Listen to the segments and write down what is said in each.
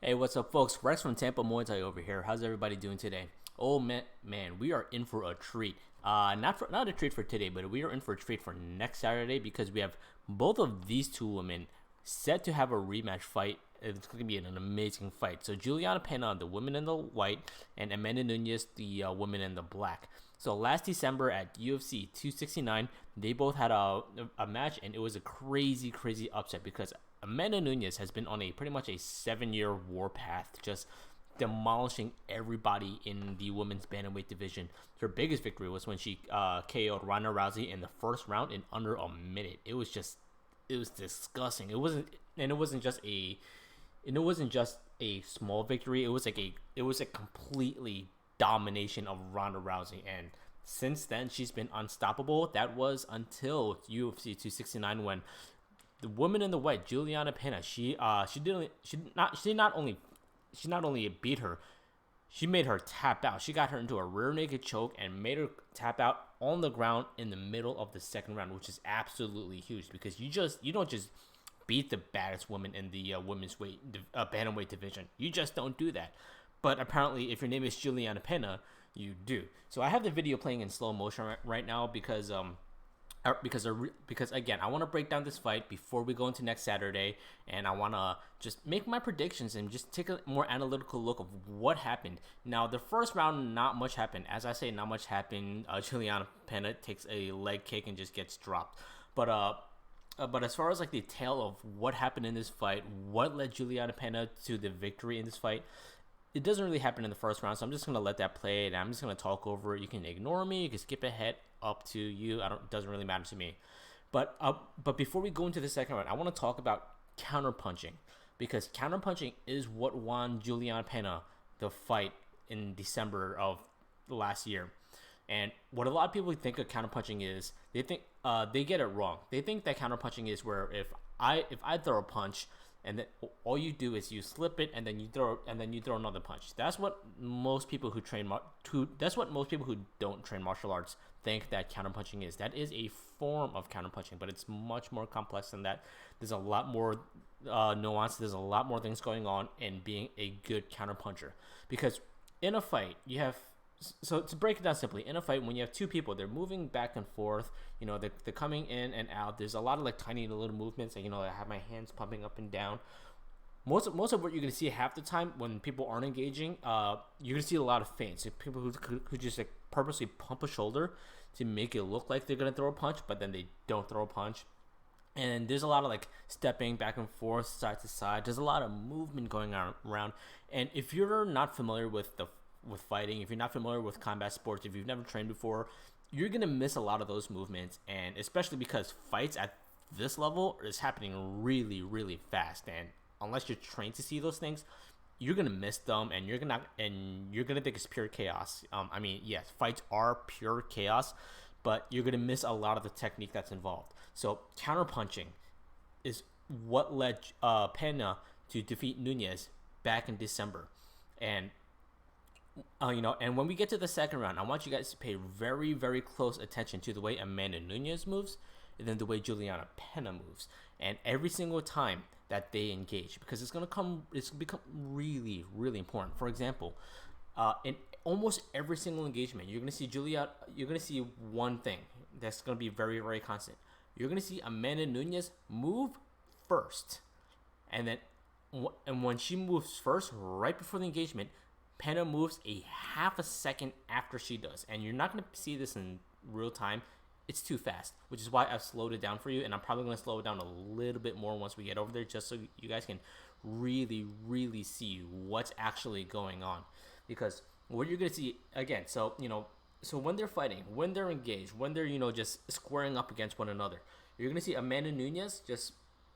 Hey, what's up, folks? Rex from Tampa Muay Thai over here. How's everybody doing today? Oh man, we are in for a treat. Not a treat for today, but we are in for a treat for next Saturday because we have both of these two women set to have a rematch fight. It's going to be an amazing fight. So Julianna Pena, the woman in the white, and Amanda Nunes, the woman in the black. So last December at UFC 269, they both had a match, and it was a crazy upset because Amanda Nunes has been on a pretty much a 7-year war path, just demolishing everybody in the women's bantamweight division. Her biggest victory was when she KO'd Ronda Rousey in the first round in under a minute. It was disgusting. It wasn't just a small victory. It was a completely domination of Ronda Rousey, and since then she's been unstoppable. That was until UFC 269 when the woman in the white, Julianna Pena, she not only beat her, she made her tap out. She got her into a rear naked choke and made her tap out on the ground in the middle of the second round, which is absolutely huge because you don't just beat the baddest woman in the women's bantamweight division. You just don't do that. But apparently, if your name is Julianna Pena, you do. So I have the video playing in slow motion right now because again, I want to break down this fight before we go into next Saturday, and I want to just make my predictions and just take a more analytical look of what happened. Now, the first round, not much happened. As I say, not much happened. Julianna Pena takes a leg kick and just gets dropped. But as far as like the tale of what happened in this fight, what led Julianna Pena to the victory in this fight, it doesn't really happen in the first round, so I'm just gonna let that play, and I'm just gonna talk over it. You can ignore me, you can skip ahead, up to you. It doesn't really matter to me. But before we go into the second round, I want to talk about counterpunching because counterpunching is what won Julianna Pena the fight in December of last year. And what a lot of people think of counterpunching is they get it wrong. They think that counterpunching is where if I throw a punch, and then all you do is you slip it and then you throw another punch. That's what most people who don't train martial arts think that counterpunching is. That is a form of counterpunching, but it's much more complex than that. There's a lot more nuance. There's a lot more things going on in being a good counterpuncher, because in a fight you have. So to break it down simply, in a fight, when you have two people, they're moving back and forth, they're coming in and out. There's a lot of like tiny little movements, and I have my hands pumping up and down. Most of what you're gonna see half the time when people aren't engaging, you're gonna see a lot of feints. So people who just like purposely pump a shoulder to make it look like they're gonna throw a punch, but then they don't throw a punch. And there's a lot of like stepping back and forth, side to side. There's a lot of movement going on around. And if you're not familiar with fighting, if you're not familiar with combat sports, if you've never trained before, you're gonna miss a lot of those movements, and especially because fights at this level is happening really fast, and unless you're trained to see those things, you're gonna miss them, and you're gonna think it's pure chaos. I mean, yes, fights are pure chaos, but you're gonna miss a lot of the technique that's involved. So counterpunching is what led Pena to defeat Nunes back in December, and and when we get to the second round, I want you guys to pay very close attention to the way Amanda Nunes moves and then the way Julianna Pena moves, and every single time that they engage, because it's become really important. For example, in almost every single engagement, you're gonna see one thing that's gonna be very constant. You're gonna see Amanda Nunes move first, and when she moves first, right before the engagement, Pena moves a half a second after she does, and you're not going to see this in real time. It's too fast, which is why I've slowed it down for you, and I'm probably going to slow it down a little bit more once we get over there, just so you guys can really see what's actually going on. Because what you're going to see, again, so when they're fighting, when they're engaged, when they're, just squaring up against one another, you're going to see Amanda Nunes just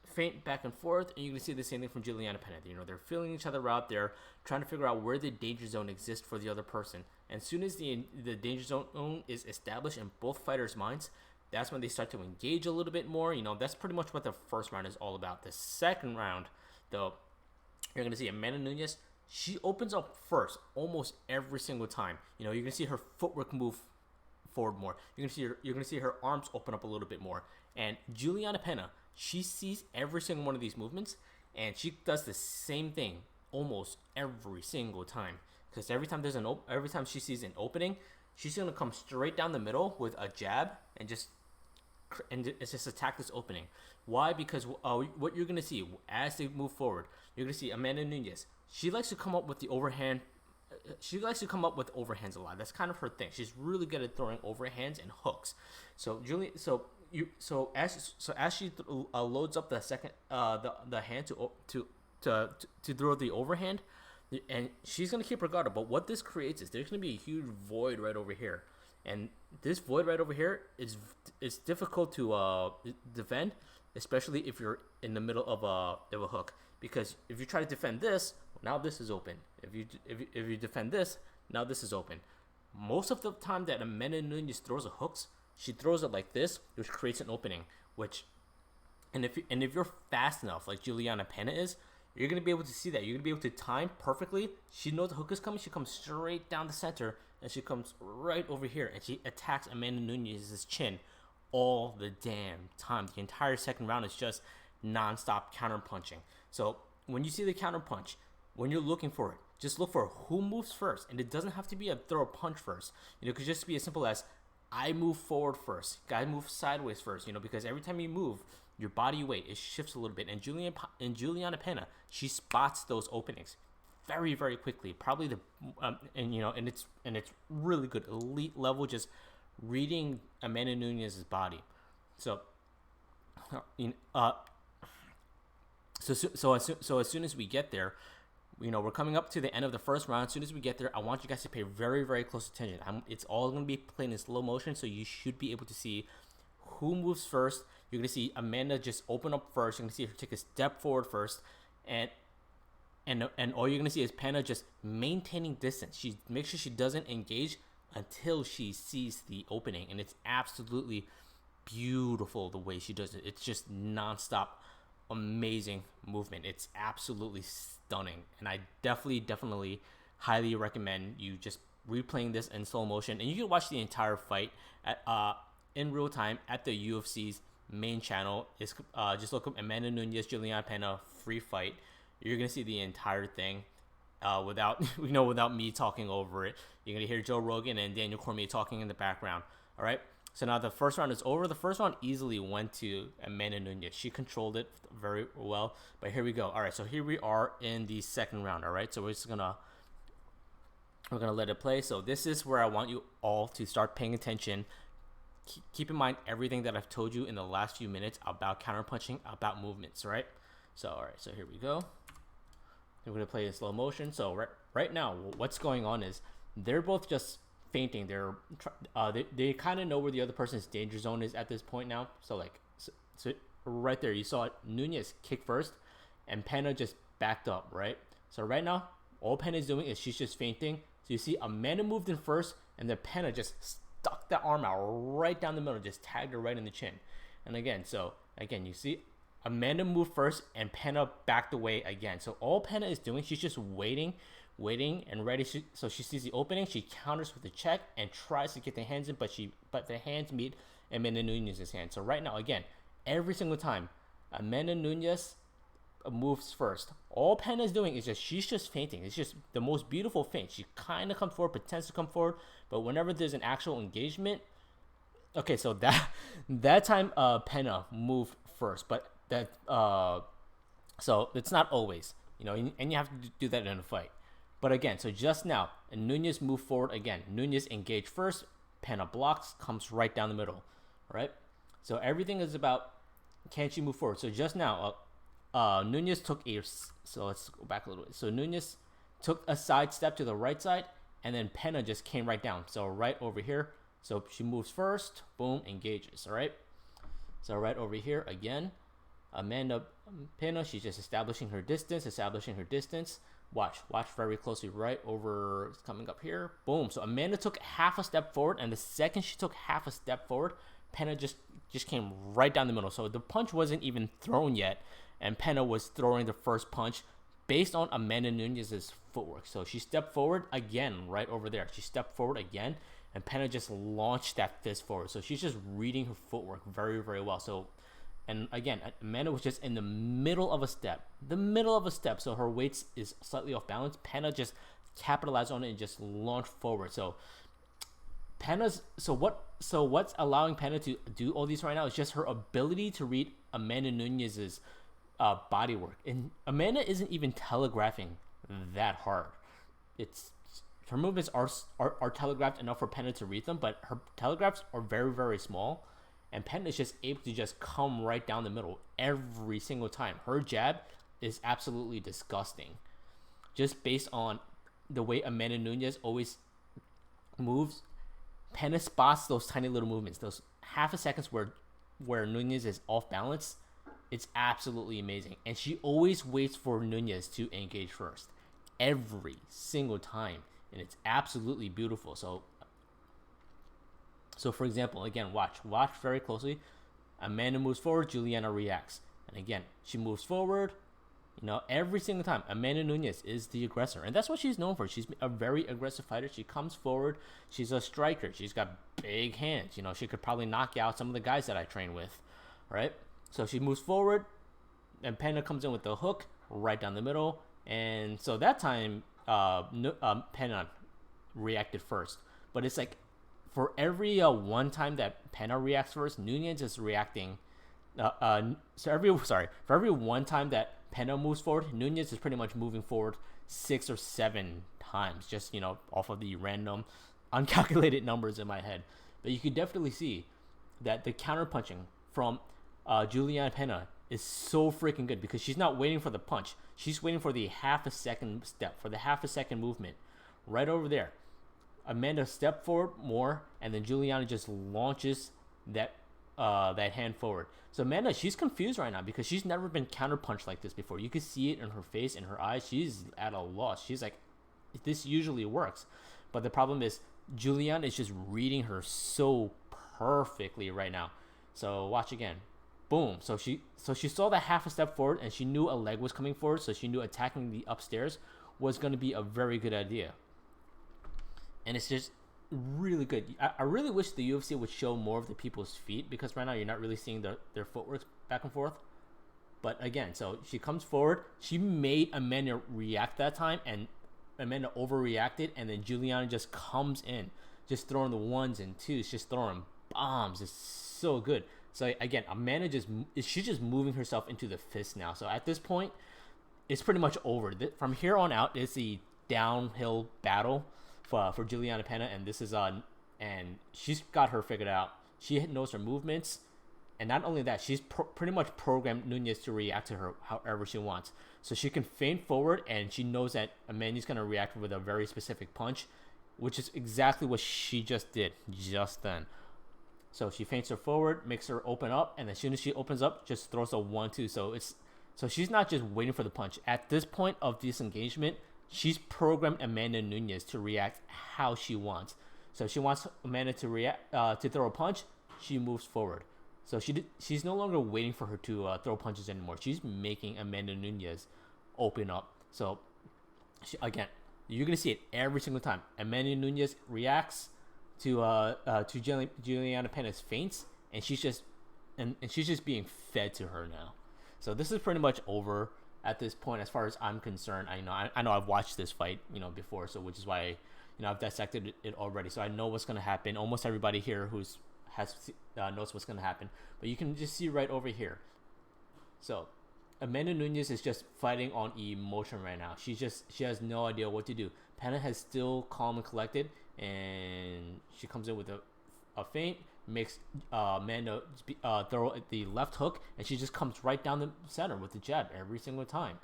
feint back and forth, and you're going to see the same thing from Julianna Pena. They're feeling each other out there, trying to figure out where the danger zone exists for the other person. And as soon as the danger zone is established in both fighters' minds, that's when they start to engage a little bit more. That's pretty much what the first round is all about. The second round, though, you're going to see Amanda Nunes. She opens up first almost every single time. You're going to see her footwork move forward more. You're going to see her arms open up a little bit more. And Julianna Pena, she sees every single one of these movements, and she does the same thing almost every single time. Because every time every time she sees an opening, she's gonna come straight down the middle with a jab and just attack this opening. Why? Because what you're gonna see as they move forward, you're gonna see Amanda Nunes. She likes to come up with the overhand. She likes to come up with overhands a lot. That's kind of her thing. She's really good at throwing overhands and hooks. So as she loads up the second the hand to throw the overhand, and she's gonna keep her guard up. But what this creates is there's gonna be a huge void right over here, and this void right over here is difficult to defend, especially if you're in the middle of a hook. Because if you try to defend this, now this is open. If you defend this, now this is open. Most of the time that Amanda Nunes throws a hooks, she throws it like this, which creates an opening. And if you're fast enough, like Julianna Pena is, you're gonna be able to see that. You're gonna be able to time perfectly. She knows the hook is coming. She comes straight down the center, and she comes right over here, and she attacks Amanda Nunes' chin all the damn time. The entire second round is just non-stop counter punching. So when you see the counter punch, when you're looking for it, just look for who moves first, and it doesn't have to be a throw punch first. It could just be as simple as I move forward first, guy move sideways first. Because every time you move, your body weight it shifts a little bit. And Julianna Pena, she spots those openings very, very quickly. Probably and it's really good, elite level, just reading Amanda Nunes' body. So as soon as we get there, we're coming up to the end of the first round. As soon as we get there, I want you guys to pay very, very close attention. It's all going to be played in slow motion, so you should be able to see who moves first. You're going to see Amanda just open up first. You're going to see her take a step forward first, and all you're going to see is Pena just maintaining distance. She makes sure she doesn't engage until she sees the opening, and it's absolutely beautiful the way she does it. It's just nonstop amazing movement. It's absolutely stunning, and I definitely highly recommend you just replaying this in slow motion, and you can watch the entire fight at in real time at the UFC's main channel. It's just look up Amanda Nunes Julianna Pena free fight. You're gonna see the entire thing without me talking over it. You're gonna hear Joe Rogan and Daniel Cormier talking in the background. All right. So now the first round is over. The first round easily went to Amanda Nunes. She controlled it very well. But here we go. All right, so here we are in the second round. All right, so we're gonna let it play. So this is where I want you all to start paying attention. Keep in mind everything that I've told you in the last few minutes about counterpunching, about movements. Right. So all right, so here we go. We're gonna play in slow motion. So right now, what's going on is they're both just feinting. They kind of know where the other person's danger zone is at this point now. So right there, you saw Nunes kick first, and Pena just backed up, right? So right now, all Pena is doing is she's just feinting. So you see Amanda moved in first, and then Pena just stuck that arm out right down the middle, just tagged her right in the chin. And again, you see Amanda moved first, and Pena backed away again. So all Pena is doing, she's just waiting and ready. So she sees the opening, she counters with a check and tries to get the hands in, but the hands meet Amanda Nunes' hand. So right now, again, every single time Amanda Nunes moves first, all Pena is doing is she's just feinting. It's just the most beautiful feint. She kind of comes forward, pretends to come forward, but whenever there's an actual engagement, okay, so that time Pena moved first, but that so it's not always, and you have to do that in a fight. But again, so just now, Nunes moved forward again. Nunes engaged first, Pena blocks, comes right down the middle. All right? So everything is about, can she move forward? So just now, Nunes took so let's go back a little bit. So Nunes took a side step to the right side, and then Pena just came right down. So right over here. So she moves first, boom, engages. All right? So right over here again, Amanda Pena, she's just establishing her distance. Watch very closely. Right over, it's coming up here. Boom. So Amanda took half a step forward, and the second she took half a step forward, Pena just came right down the middle. So the punch wasn't even thrown yet, and Pena was throwing the first punch based on Amanda Nunes' footwork. So she stepped forward again, right over there. She stepped forward again, and Pena just launched that fist forward. So she's just reading her footwork very, very well. So And again, Amanda was just in the middle of a step. So her weight is slightly off balance. Pena just capitalized on it and just launched forward. So what's allowing Pena to do all these right now is just her ability to read Amanda Nunes's body work. And Amanda isn't even telegraphing that hard. It's her movements are telegraphed enough for Pena to read them, but her telegraphs are very, very small. And Pena is just able to just come right down the middle every single time. Her jab is absolutely disgusting. Just based on the way Amanda Nunes always moves, Pena spots those tiny little movements, those half a seconds where Nunes is off balance. It's absolutely amazing. And she always waits for Nunes to engage first. Every single time. And it's absolutely beautiful. So for example, again, watch very closely. Amanda moves forward, Julianna reacts. And again, she moves forward. Every single time, Amanda Nunes is the aggressor. And that's what she's known for. She's a very aggressive fighter. She comes forward. She's a striker. She's got big hands. She could probably knock out some of the guys that I train with, right? So she moves forward, and Pena comes in with the hook right down the middle. And so that time, Pena reacted first. But it's like, for every one time that Pena reacts first, Nunes is reacting. For every one time that Pena moves forward, Nunes is pretty much moving forward 6 or 7 times, just off of the random, uncalculated numbers in my head. But you can definitely see that the counterpunching from Julianna Pena is so freaking good, because she's not waiting for the punch. She's waiting for the half a second step, for the half a second movement, right over there. Amanda stepped forward more, and then Julianna just launches that hand forward. So Amanda, she's confused right now because she's never been counterpunched like this before. You can see it in her face, in her eyes. She's at a loss. She's like, this usually works. But the problem is Julianna is just reading her so perfectly right now. So watch again. Boom. So she saw that half a step forward, and she knew a leg was coming forward, so she knew attacking the upstairs was going to be a very good idea. And it's just really good. I really wish the UFC would show more of the people's feet, because right now you're not really seeing their footwork back and forth. But again, so she comes forward. She made Amanda react that time, and Amanda overreacted, and then Julianna just comes in, just throwing the ones and twos, just throwing bombs. It's so good. So again, Amanda she's just moving herself into the fist now. So at this point, it's pretty much over. From here on out, it's the downhill battle for Julianna Pena, and this is and she's got her figured out. She knows her movements, and not only that, she's pretty much programmed Nunes to react to her however she wants. So she can feint forward, and she knows that Amanda's gonna react with a very specific punch, which is exactly what she just did just then. So she feints her forward, makes her open up, and as soon as she opens up, just throws a 1-2. So she's not just waiting for the punch. At this point of this engagement, she's programmed Amanda Nunes to react how she wants. So if she wants Amanda to react to throw a punch, she moves forward. So she's no longer waiting for her to throw punches anymore. She's making Amanda Nunes open up. So again, you're gonna see it every single time. Amanda Nunes reacts to Julianna Pena's feints, and she's just being fed to her now. So this is pretty much over at this point, as far as I'm concerned. I know I've watched this fight, before, so which is why I've dissected it already. So I know what's gonna happen. Almost everybody here knows what's gonna happen. But you can just see right over here. So Amanda Nunes is just fighting on emotion right now. She has no idea what to do. Pena has still calm and collected, and she comes in with a feint, makes Amanda throw the left hook, and she just comes right down the center with the jab every single time.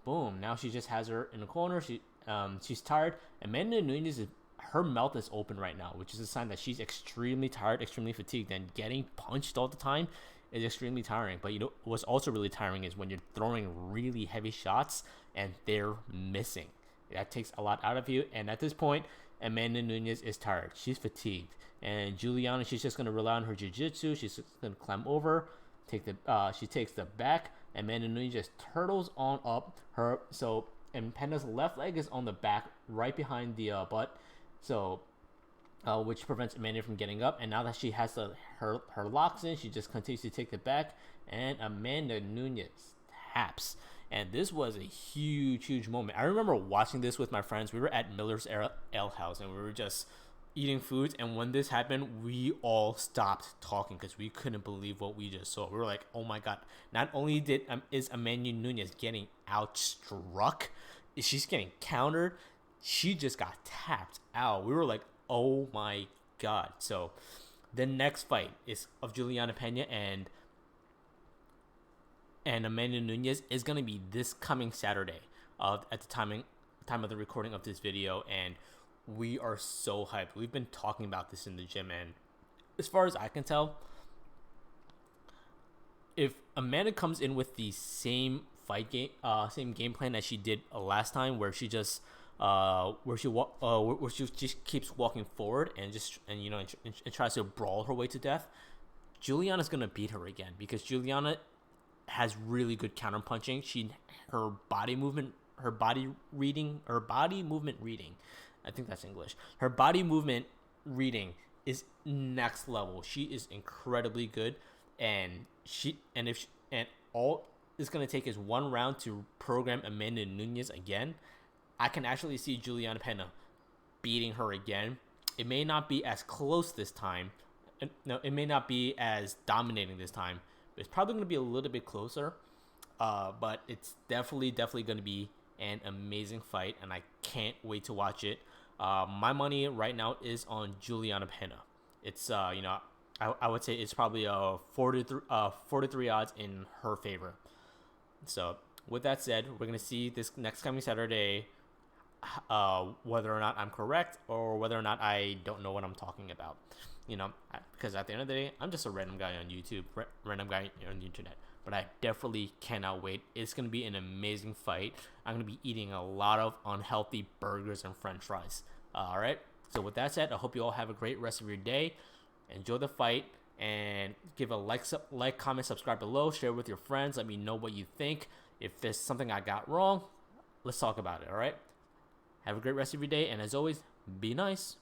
Boom. Now she just has her in the corner. She's tired. Amanda Nunes, her mouth is open right now, which is a sign that she's extremely tired, extremely fatigued, and getting punched all the time is extremely tiring. But what's also really tiring is when you're throwing really heavy shots and they're missing. That takes a lot out of you. And at this point, Amanda Nunes is tired. She's fatigued. And Julianna, she's just going to rely on her jiu-jitsu. She's just going to climb over. She takes the back. Amanda Nunes just turtles on up her. And Pena's left leg is on the back, right behind the butt. So which prevents Amanda from getting up. And now that she has her locks in, she just continues to take the back, and Amanda Nunes taps. And this was a huge moment. I remember watching this with my friends. We were at Miller's Ale House, and we were just eating foods. And when this happened, we all stopped talking because we couldn't believe what we just saw. We were like, "Oh my god!" Not only is Amanda Nunes getting outstruck, she's getting countered. She just got tapped out. We were like, "Oh my god!" So the next fight is of Julianna Pena and Amanda Nunes is going to be this coming Saturday at the time of the recording of this video, and we are so hyped. We've been talking about this in the gym, and as far as I can tell, if Amanda comes in with the same same game plan as she did last time, where she just where she just keeps walking forward and tries to brawl her way to death, Julianna's gonna beat her again because Julianna has really good counter punching. Her body movement reading. I think that's English. Her body movement reading is next level. She is incredibly good, and all it's gonna take is one round to program Amanda Nunes again. I can actually see Julianna Pena beating her again. It may not be as close this time. No, it may not be as dominating this time. It's probably going to be a little bit closer, but it's definitely going to be an amazing fight, and I can't wait to watch it. My money right now is on Julianna Pena. It's I would say it's probably a 4-3 odds in her favor. So with that said, we're going to see this next coming Saturday, whether or not I'm correct or whether or not I don't know what I'm talking about. Because at the end of the day, I'm just a random guy on YouTube, random guy on the internet. But I definitely cannot wait. It's going to be an amazing fight. I'm going to be eating a lot of unhealthy burgers and french fries. All right? So with that said, I hope you all have a great rest of your day. Enjoy the fight. And give a like, comment, subscribe below. Share with your friends. Let me know what you think. If there's something I got wrong, let's talk about it. All right? Have a great rest of your day. And as always, be nice.